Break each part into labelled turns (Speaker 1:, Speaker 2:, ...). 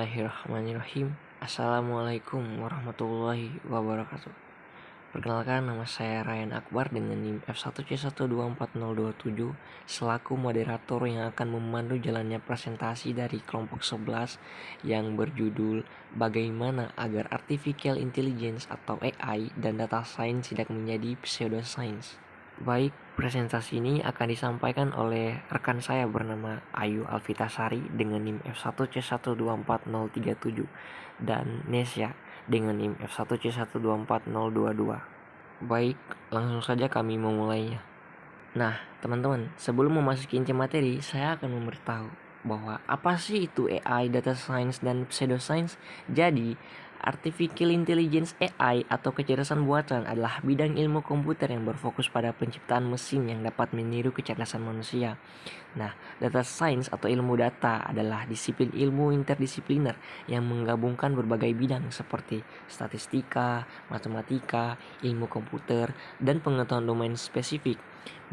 Speaker 1: Bismillahirrahmanirrahim. Assalamualaikum warahmatullahi wabarakatuh. Perkenalkan, nama saya Ryan Akbar dengan NIM F1C124027 selaku moderator yang akan memandu jalannya presentasi dari kelompok 11 yang berjudul Bagaimana agar Artificial Intelligence atau AI dan Data Science tidak menjadi Pseudoscience. Baik, presentasi ini akan disampaikan oleh rekan saya bernama Ayu Alfitasari dengan NIM F1C124037 dan Nesya dengan NIM F1C124022. Baik, langsung saja kami memulainya. Nah, teman-teman, sebelum memasuki inti materi, saya akan memberitahu bahwa apa sih itu AI, data science, dan pseudoscience. Jadi, Artificial Intelligence AI atau kecerdasan buatan adalah bidang ilmu komputer yang berfokus pada penciptaan mesin yang dapat meniru kecerdasan manusia. Nah, data science atau ilmu data adalah disiplin ilmu interdisipliner yang menggabungkan berbagai bidang seperti statistika, matematika, ilmu komputer, dan pengetahuan domain spesifik.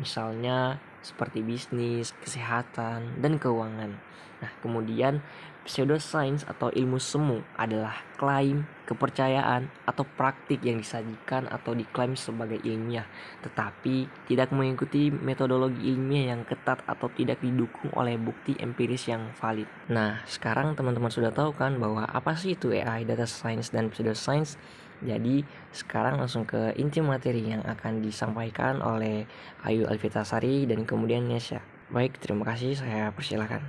Speaker 1: Misalnya seperti bisnis, kesehatan, dan keuangan. Nah, kemudian pseudoscience atau ilmu semu adalah klaim, kepercayaan, atau praktik yang disajikan atau diklaim sebagai ilmiah, tetapi tidak mengikuti metodologi ilmiah yang ketat atau tidak didukung oleh bukti empiris yang valid. Nah, sekarang teman-teman sudah tahu kan bahwa apa sih itu AI, data science, dan pseudoscience? Jadi, sekarang langsung ke inti materi yang akan disampaikan oleh Ayu Alfitasari dan kemudian Nesya. Baik, terima kasih, saya persilakan.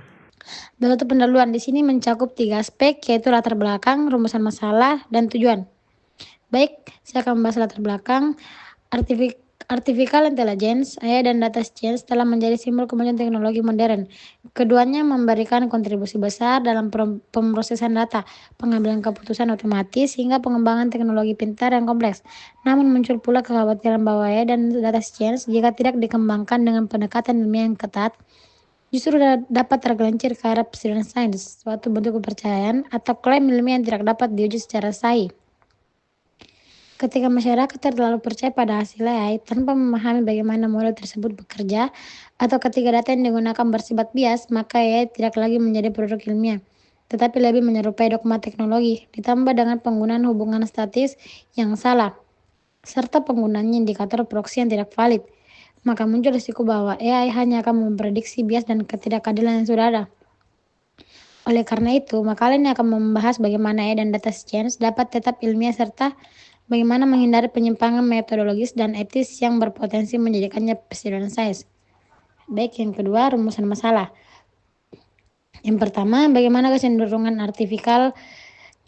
Speaker 2: Dalam pendahuluan di sini mencakup 3 aspek, yaitu latar belakang, rumusan masalah, dan tujuan. Baik, saya akan membahas latar belakang. Artificial Intelligence, AI dan Data Science telah menjadi simbol kemajuan teknologi modern. Keduanya memberikan kontribusi besar dalam pemrosesan data, pengambilan keputusan otomatis, hingga pengembangan teknologi pintar yang kompleks. Namun muncul pula kekhawatiran bahwa AI dan Data Science jika tidak dikembangkan dengan pendekatan ilmiah yang ketat, justru dapat tergelincir ke arah pseudoscience, suatu bentuk kepercayaan atau klaim ilmiah yang tidak dapat diuji secara sahih. Ketika masyarakat terlalu percaya pada hasil AI tanpa memahami bagaimana model tersebut bekerja, atau ketika data yang digunakan bersifat bias, maka AI tidak lagi menjadi produk ilmiah, tetapi lebih menyerupai dogma teknologi, ditambah dengan penggunaan hubungan statis yang salah, serta penggunaan indikator proksi yang tidak valid. Maka muncul risiko bahwa AI hanya akan memprediksi bias dan ketidakadilan yang sudah ada. Oleh karena itu, makalah ini akan membahas bagaimana AI dan data science dapat tetap ilmiah serta bagaimana menghindari penyimpangan metodologis dan etis yang berpotensi menjadikannya pseudoscience. Baik, yang kedua, rumusan masalah. Yang pertama, bagaimana kecenderungan artificial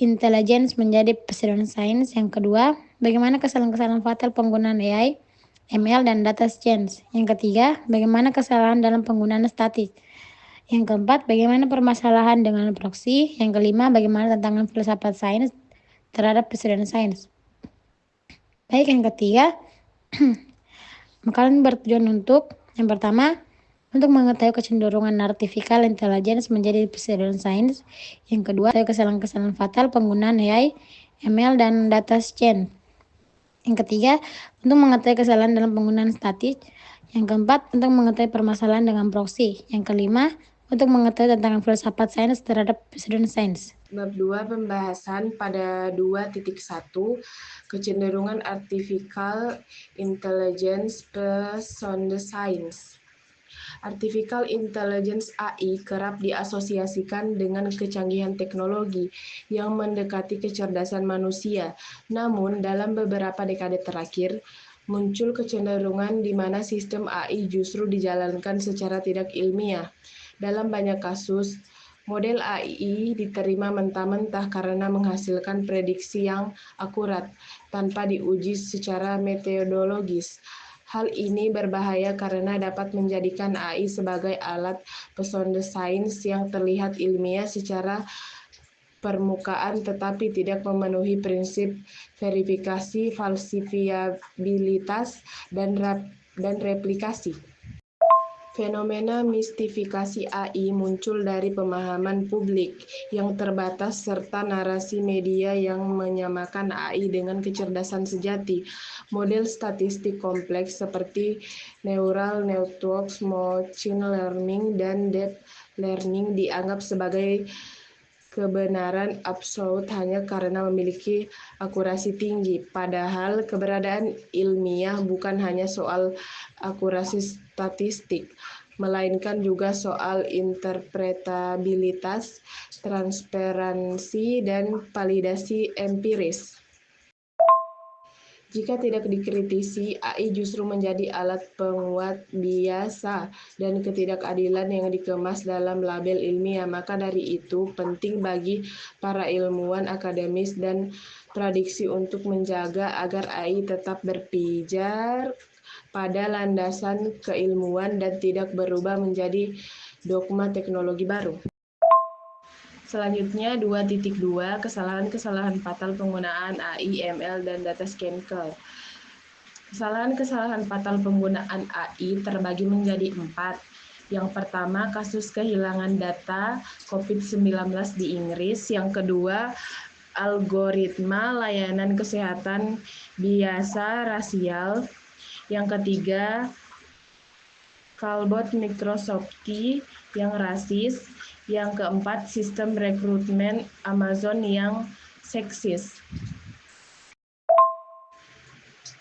Speaker 2: intelligence menjadi pseudoscience. Yang kedua, bagaimana kesalahan-kesalahan fatal penggunaan AI, ML, dan data science. Yang ketiga, bagaimana kesalahan dalam penggunaan statis. Yang keempat, bagaimana permasalahan dengan proksi. Yang kelima, bagaimana tantangan filsafat sains terhadap pseudoscience. Baik, yang ketiga, makalah ini bertujuan untuk, yang pertama, untuk mengetahui kecenderungan artificial intelligence menjadi pseudoscience. Yang kedua, kesalahan-kesalahan fatal penggunaan AI, ML, dan data science. Yang ketiga, untuk mengetahui kesalahan dalam penggunaan statis. Yang keempat, untuk mengetahui permasalahan dengan proksi. Yang kelima, untuk mengetahui tantangan filsafat sains terhadap pseudoscience.
Speaker 3: Bab 2 pembahasan pada 2.1 kecenderungan artificial intelligence pseudoscience. Artificial intelligence AI kerap diasosiasikan dengan kecanggihan teknologi yang mendekati kecerdasan manusia. Namun, dalam beberapa dekade terakhir, muncul kecenderungan di mana sistem AI justru dijalankan secara tidak ilmiah. Dalam banyak kasus, model AI diterima mentah-mentah karena menghasilkan prediksi yang akurat tanpa diuji secara metodologis. Hal ini berbahaya karena dapat menjadikan AI sebagai alat pseudoscience yang terlihat ilmiah secara permukaan tetapi tidak memenuhi prinsip verifikasi, falsifiabilitas, dan replikasi. Fenomena mistifikasi AI muncul dari pemahaman publik yang terbatas serta narasi media yang menyamakan AI dengan kecerdasan sejati. Model statistik kompleks seperti neural networks, machine learning, dan deep learning dianggap sebagai kebenaran absolut hanya karena memiliki akurasi tinggi. Padahal keberadaan ilmiah bukan hanya soal akurasi statistik, melainkan juga soal interpretabilitas, transparansi, dan validasi empiris. Jika tidak dikritisi, AI justru menjadi alat penguat biasa dan ketidakadilan yang dikemas dalam label ilmiah. Maka dari itu, penting bagi para ilmuwan akademis dan praktisi untuk menjaga agar AI tetap berpijar pada landasan keilmuan dan tidak berubah menjadi dogma teknologi baru. Selanjutnya 2.2 kesalahan-kesalahan fatal penggunaan AI, ML, dan data scanner. Kesalahan-kesalahan fatal penggunaan AI terbagi menjadi 4. Yang pertama, kasus kehilangan data COVID-19 di Inggris. Yang kedua, algoritma layanan kesehatan biasa rasial. Yang ketiga, chatbot Microsoft yang rasis. Yang keempat, sistem rekrutmen Amazon yang seksis.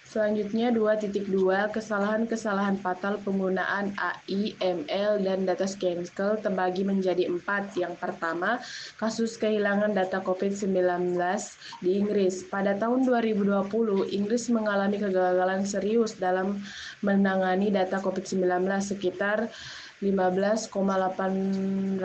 Speaker 3: Selanjutnya 2.2 kesalahan-kesalahan fatal penggunaan AI, ML, dan data scanner terbagi menjadi 4. Yang pertama, kasus kehilangan data COVID-19 di Inggris. Pada tahun 2020, Inggris mengalami kegagalan serius dalam menangani data COVID-19. Sekitar 15,841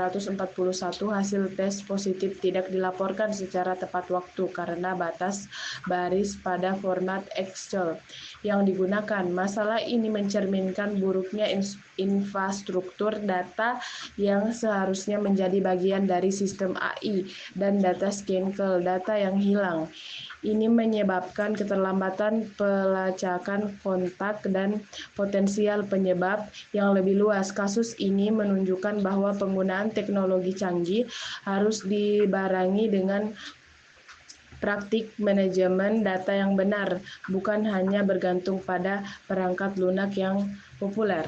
Speaker 3: hasil tes positif tidak dilaporkan secara tepat waktu karena batas baris pada format Excel yang digunakan. Masalah ini mencerminkan buruknya infrastruktur data yang seharusnya menjadi bagian dari sistem AI dan data scanner data yang hilang. Ini menyebabkan keterlambatan pelacakan kontak dan potensial penyebab yang lebih luas. Kasus ini menunjukkan bahwa penggunaan teknologi canggih harus dibarengi dengan praktik manajemen data yang benar, bukan hanya bergantung pada perangkat lunak yang populer.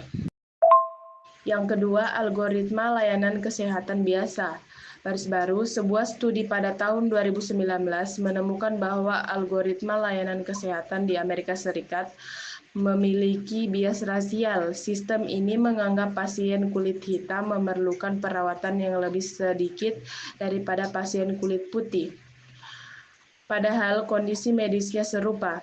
Speaker 3: Yang kedua, algoritma layanan kesehatan biasa. Baris baru, sebuah studi pada tahun 2019 menemukan bahwa algoritma layanan kesehatan di Amerika Serikat memiliki bias rasial. Sistem ini menganggap pasien kulit hitam memerlukan perawatan yang lebih sedikit daripada pasien kulit putih. Padahal kondisi medisnya serupa.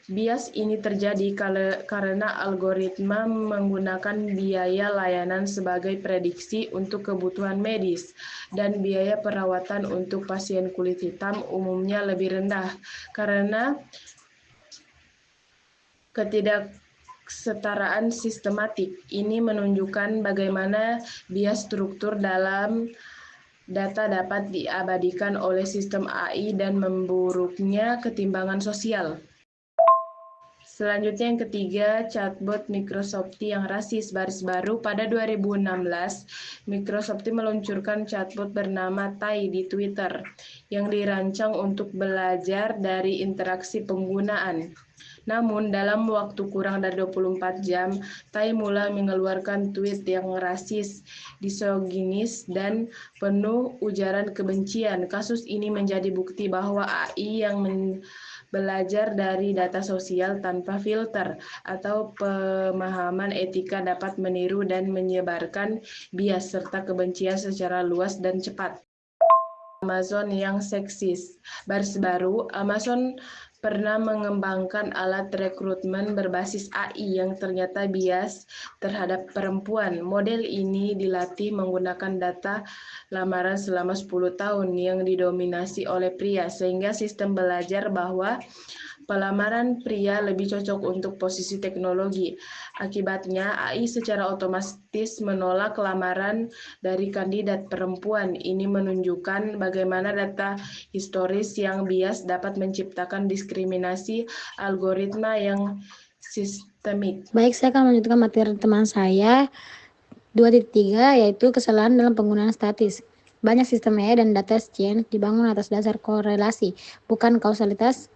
Speaker 3: Bias ini terjadi karena algoritma menggunakan biaya layanan sebagai prediksi untuk kebutuhan medis, dan biaya perawatan untuk pasien kulit hitam umumnya lebih rendah. Karena ketidaksetaraan sistematik, ini menunjukkan bagaimana bias struktur dalam data dapat diabadikan oleh sistem AI dan memburuknya ketimbangan sosial. Selanjutnya yang ketiga, chatbot Microsoft yang rasis. Baris baru, pada 2016, Microsoft meluncurkan chatbot bernama Tai di Twitter yang dirancang untuk belajar dari interaksi penggunaan. Namun, dalam waktu kurang dari 24 jam, Tai mulai mengeluarkan tweet yang rasis, misoginis, dan penuh ujaran kebencian. Kasus ini menjadi bukti bahwa AI yang belajar dari data sosial tanpa filter atau pemahaman etika dapat meniru dan menyebarkan bias serta kebencian secara luas dan cepat. Amazon yang seksis. Baris baru, Amazon pernah mengembangkan alat rekrutmen berbasis AI yang ternyata bias terhadap perempuan. Model ini dilatih menggunakan data lamaran selama 10 tahun yang didominasi oleh pria, sehingga sistem belajar bahwa pelamaran pria lebih cocok untuk posisi teknologi. Akibatnya, AI secara otomatis menolak lamaran dari kandidat perempuan. Ini menunjukkan bagaimana data historis yang bias dapat menciptakan diskriminasi algoritma yang sistemik.
Speaker 2: Baik, saya akan melanjutkan materi teman saya 2.3, yaitu kesalahan dalam penggunaan statis. Banyak sistem AI dan data science dibangun atas dasar korelasi, bukan kausalitas.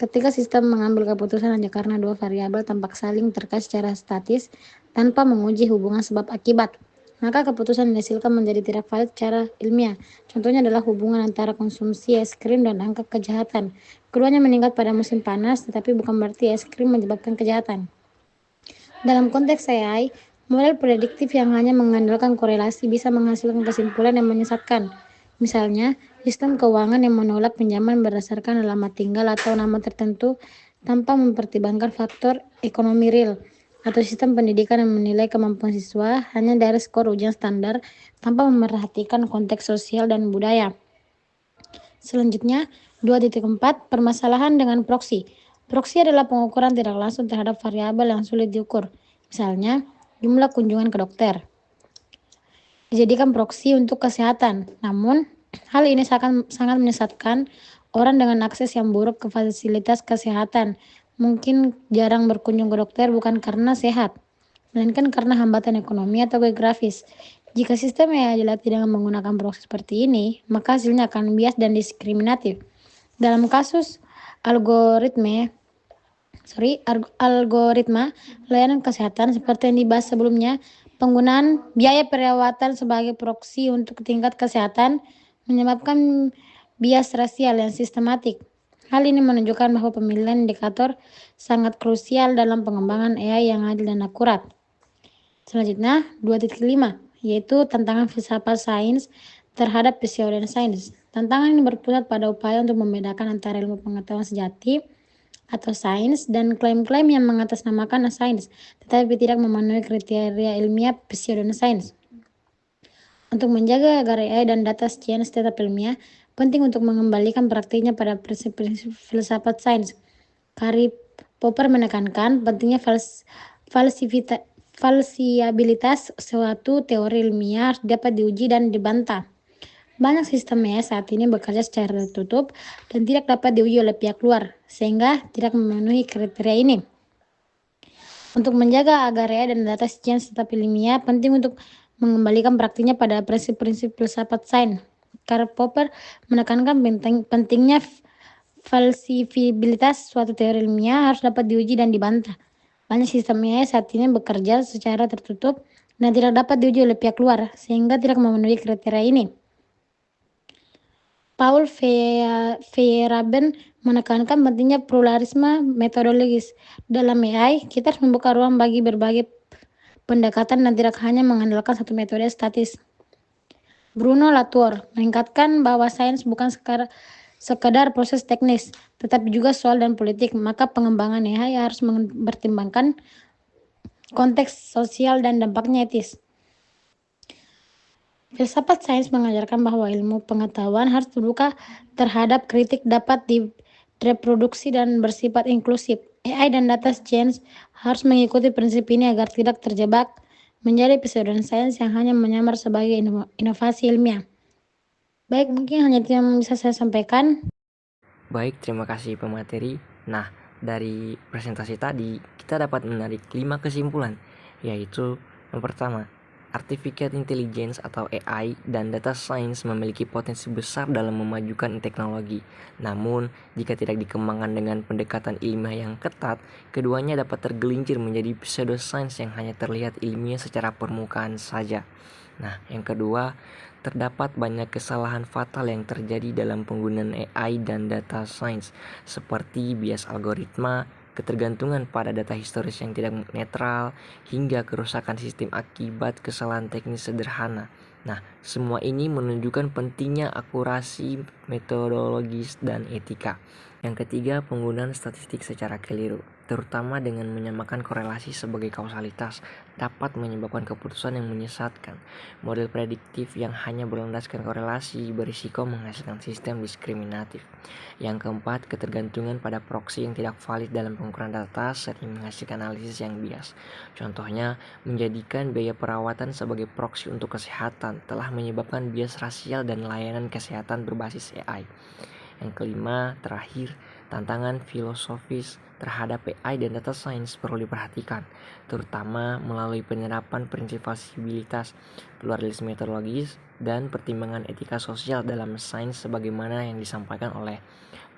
Speaker 2: Ketika sistem mengambil keputusan hanya karena dua variabel tampak saling terkait secara statis tanpa menguji hubungan sebab akibat. maka keputusan yang dihasilkan menjadi tidak valid secara ilmiah. Contohnya adalah hubungan antara konsumsi es krim dan angka kejahatan. Keduanya meningkat pada musim panas, tetapi bukan berarti es krim menyebabkan kejahatan. Dalam konteks AI, model prediktif yang hanya mengandalkan korelasi bisa menghasilkan kesimpulan yang menyesatkan. Misalnya, sistem keuangan yang menolak pinjaman berdasarkan alamat tinggal atau nama tertentu tanpa mempertimbangkan faktor ekonomi real, atau sistem pendidikan yang menilai kemampuan siswa hanya dari skor ujian standar tanpa memperhatikan konteks sosial dan budaya. Selanjutnya, 2.4 permasalahan dengan proksi. Proksi adalah pengukuran tidak langsung terhadap variabel yang sulit diukur. Misalnya, jumlah kunjungan ke dokter. Dijadikan proksi untuk kesehatan. Namun, hal ini sangat menyesatkan orang dengan akses yang buruk ke fasilitas kesehatan. Mungkin jarang berkunjung ke dokter bukan karena sehat, melainkan karena hambatan ekonomi atau geografis. Jika sistem AI dilatih dengan menggunakan proksi seperti ini, maka hasilnya akan bias dan diskriminatif. Dalam kasus algoritma layanan kesehatan seperti yang dibahas sebelumnya, penggunaan biaya perawatan sebagai proksi untuk tingkat kesehatan menyebabkan bias rasial yang sistematik. Hal ini menunjukkan bahwa pemilihan indikator sangat krusial dalam pengembangan AI yang adil dan akurat. Selanjutnya, 2.5, yaitu tantangan filsafat sains terhadap pseudoscience. Tantangan ini berpusat pada upaya untuk membedakan antara ilmu pengetahuan sejati atau sains dan klaim-klaim yang mengatasnamakan sains, tetapi tidak memenuhi kriteria ilmiah pseudoscience. Untuk menjaga agar AI dan data science tetap ilmiah, penting untuk mengembalikan praktiknya pada prinsip-prinsip filsafat sains. Karl Popper menekankan pentingnya falsiabilitas suatu teori ilmiah dapat diuji dan dibantah. Banyak sistem AI saat ini bekerja secara tertutup dan tidak dapat diuji oleh pihak luar, sehingga tidak memenuhi kriteria ini. Untuk menjaga agar AI dan data science tetap ilmiah, penting untuk mengembalikan praktiknya pada prinsip-prinsip filsafat sains. Karl Popper menekankan pentingnya falsifikabilitas suatu teori ilmiah harus dapat diuji dan dibantah. Banyak sistem AI saat ini bekerja secara tertutup dan tidak dapat diuji oleh pihak luar, sehingga tidak memenuhi kriteria ini. Paul Feyerabend menekankan pentingnya pluralisme metodologis. Dalam AI, kita harus membuka ruang bagi berbagai pendekatan dan tidak hanya mengandalkan satu metode statis. Bruno Latour meningkatkan bahwa sains bukan sekedar proses teknis, tetapi juga soal dan politik. Maka pengembangan AI harus mempertimbangkan konteks sosial dan dampaknya etis. Filsafat sains mengajarkan bahwa ilmu pengetahuan harus terbuka terhadap kritik, dapat direproduksi dan bersifat inklusif. AI dan data science harus mengikuti prinsip ini agar tidak terjebak menjadi pseudoscience yang hanya menyamar sebagai inovasi ilmiah. Baik, mungkin hanya itu yang bisa saya sampaikan.
Speaker 1: Baik, terima kasih pemateri. Nah, dari presentasi tadi kita dapat menarik 5 kesimpulan, yaitu yang pertama, Artificial Intelligence atau AI dan data science memiliki potensi besar dalam memajukan teknologi. Namun, jika tidak dikembangkan dengan pendekatan ilmiah yang ketat, keduanya dapat tergelincir menjadi pseudoscience yang hanya terlihat ilmiah secara permukaan saja. Nah, yang kedua, terdapat banyak kesalahan fatal yang terjadi dalam penggunaan AI dan data science, seperti bias algoritma, ketergantungan pada data historis yang tidak netral, hingga kerusakan sistem akibat kesalahan teknis sederhana. Nah, semua ini menunjukkan pentingnya akurasi metodologis dan etika. Yang ketiga, penggunaan statistik secara keliru, terutama dengan menyamakan korelasi sebagai kausalitas, dapat menyebabkan keputusan yang menyesatkan. Model prediktif yang hanya berlandaskan korelasi berisiko menghasilkan sistem diskriminatif. Yang keempat, ketergantungan pada proksi yang tidak valid dalam pengukuran data sering menghasilkan analisis yang bias. Contohnya, menjadikan biaya perawatan sebagai proksi untuk kesehatan telah menyebabkan bias rasial dan layanan kesehatan berbasis AI. Yang kelima, terakhir, tantangan filosofis terhadap AI dan data science perlu diperhatikan, terutama melalui penerapan prinsip falsibilitas, pluralisme metodologis, dan pertimbangan etika sosial dalam sains sebagaimana yang disampaikan oleh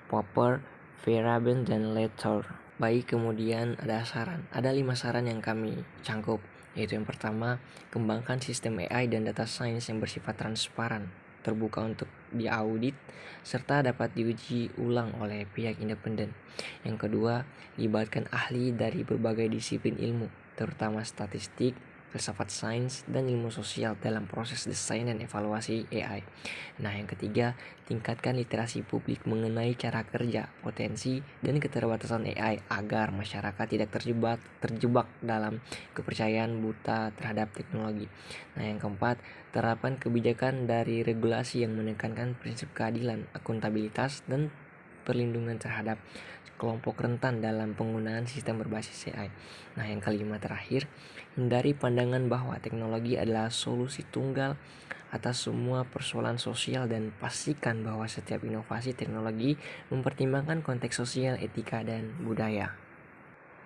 Speaker 1: Popper, Feyerabend, dan Latour. Baik, kemudian ada 5 saran yang kami cangkup. yaitu yang pertama, kembangkan sistem AI dan data science yang bersifat transparan, terbuka untuk diaudit, serta dapat diuji ulang oleh pihak independen. Yang kedua, libatkan ahli dari berbagai disiplin ilmu, terutama statistik, filsafat sains, dan ilmu sosial dalam proses desain dan evaluasi AI. Nah, yang ketiga, tingkatkan literasi publik mengenai cara kerja, potensi, dan keterbatasan AI agar masyarakat tidak terjebak dalam kepercayaan buta terhadap teknologi. Nah, yang keempat, terapkan kebijakan dari regulasi yang menekankan prinsip keadilan, akuntabilitas, dan perlindungan terhadap kelompok rentan dalam penggunaan sistem berbasis AI. Nah, yang kelima terakhir, hindari pandangan bahwa teknologi adalah solusi tunggal atas semua persoalan sosial dan pastikan bahwa setiap inovasi teknologi mempertimbangkan konteks sosial, etika, dan budaya.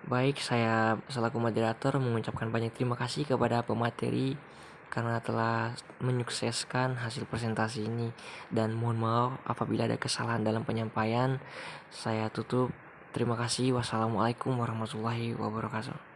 Speaker 1: Baik, saya selaku moderator mengucapkan banyak terima kasih kepada pemateri karena telah menyukseskan hasil presentasi ini, dan mohon maaf apabila ada kesalahan dalam penyampaian. Saya tutup. Terima kasih. Wassalamualaikum warahmatullahi wabarakatuh.